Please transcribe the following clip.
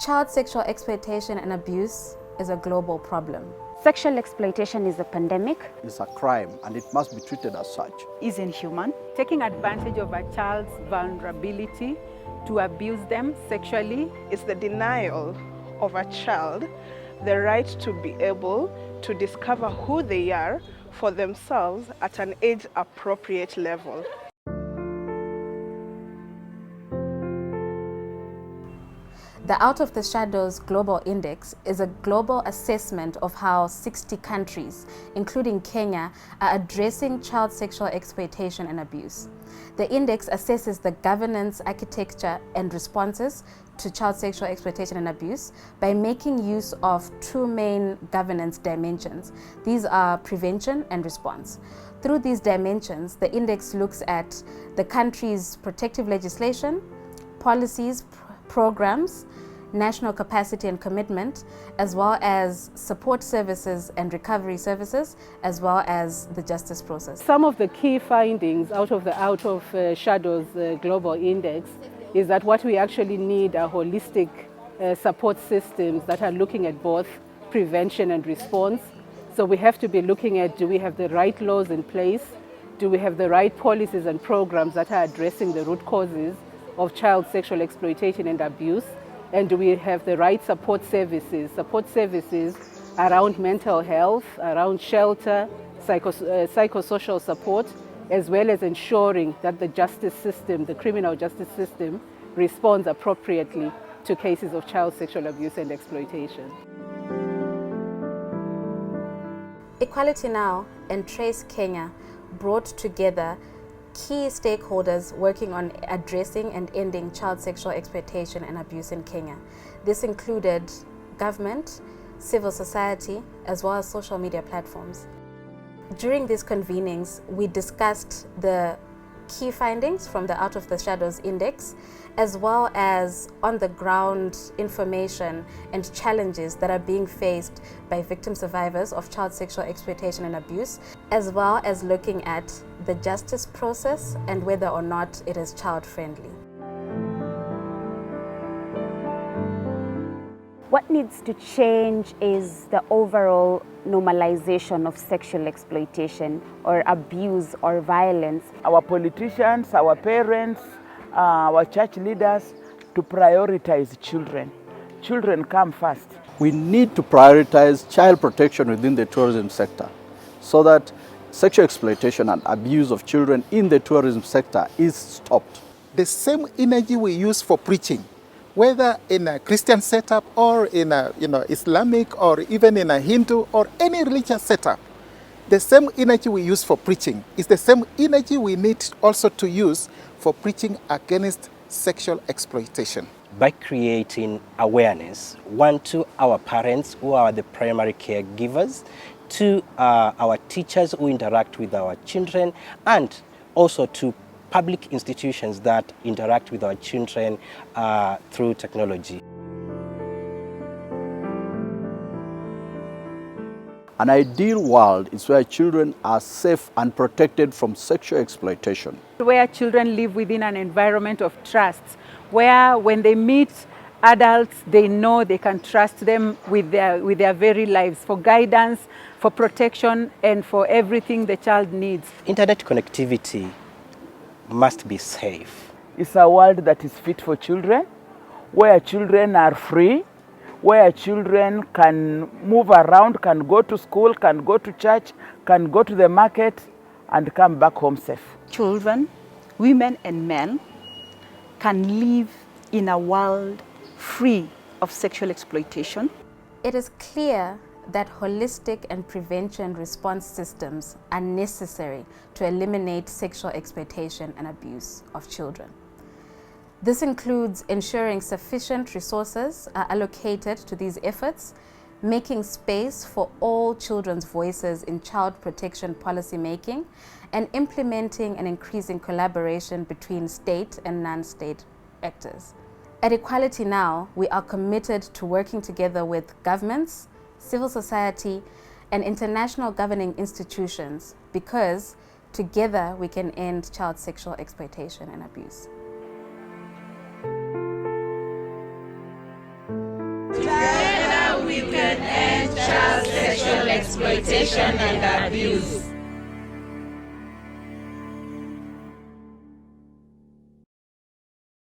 Child sexual exploitation and abuse is a global problem. Sexual exploitation is a pandemic. It's a crime and it must be treated as such. Is inhuman. Taking advantage of a child's vulnerability to abuse them sexually is the denial of a child the right to be able to discover who they are for themselves at an age-appropriate level. The Out of the Shadows Global Index is a global assessment of how 60 countries, including Kenya, are addressing child sexual exploitation and abuse. The index assesses the governance, architecture, and responses to child sexual exploitation and abuse by making use of two main governance dimensions. These are prevention and response. Through these dimensions, the index looks at the country's protective legislation, policies, programs, national capacity and commitment, as well as support services and recovery services, as well as the justice process. Some of the key findings out of the Out of Shadows Global Index is that what we actually need are holistic support systems that are looking at both prevention and response. So we have to be looking at, do we have the right laws in place? Do we have the right policies and programs that are addressing the root causes of child sexual exploitation and abuse? And do we have the right support services around mental health, around shelter, psychosocial support, as well as ensuring that the justice system, the criminal justice system, responds appropriately to cases of child sexual abuse and exploitation. Equality Now and Trace Kenya brought together key stakeholders working on addressing and ending child sexual exploitation and abuse in Kenya. This included government, civil society, as well as social media platforms. During these convenings, we discussed the key findings from the Out of the Shadows Index, as well as on-the-ground information and challenges that are being faced by victim survivors of child sexual exploitation and abuse, as well as looking at the justice process and whether or not it is child-friendly. What needs to change is the overall normalization of sexual exploitation or abuse or violence. Our politicians, our parents, our church leaders to prioritize children. Children come first. We need to prioritize child protection within the tourism sector so that sexual exploitation and abuse of children in the tourism sector is stopped. The same energy we use for preaching, whether in a Christian setup or in a Islamic or even in a Hindu or any religious setup, the same energy we use for preaching is the same energy we need also to use for preaching against sexual exploitation. By creating awareness, one, to our parents who are the primary caregivers, to our teachers who interact with our children, and also to public institutions that interact with our children through technology. An ideal world is where children are safe and protected from sexual exploitation. Where children live within an environment of trust, where when they meet adults, they know they can trust them with their very lives for guidance, for protection, and for everything the child needs. Internet connectivity must be safe. It's a world that is fit for children, where children are free, where children can move around, can go to school, can go to church, can go to the market, and come back home safe. Children, women and men can live in a world free of sexual exploitation. It is clear that holistic and prevention response systems are necessary to eliminate sexual exploitation and abuse of children. This includes ensuring sufficient resources are allocated to these efforts, making space for all children's voices in child protection policy making, and implementing and increasing collaboration between state and non-state actors. At Equality Now, we are committed to working together with governments, civil society, and international governing institutions because together we can end child sexual exploitation and abuse. can end child sexual exploitation and abuse.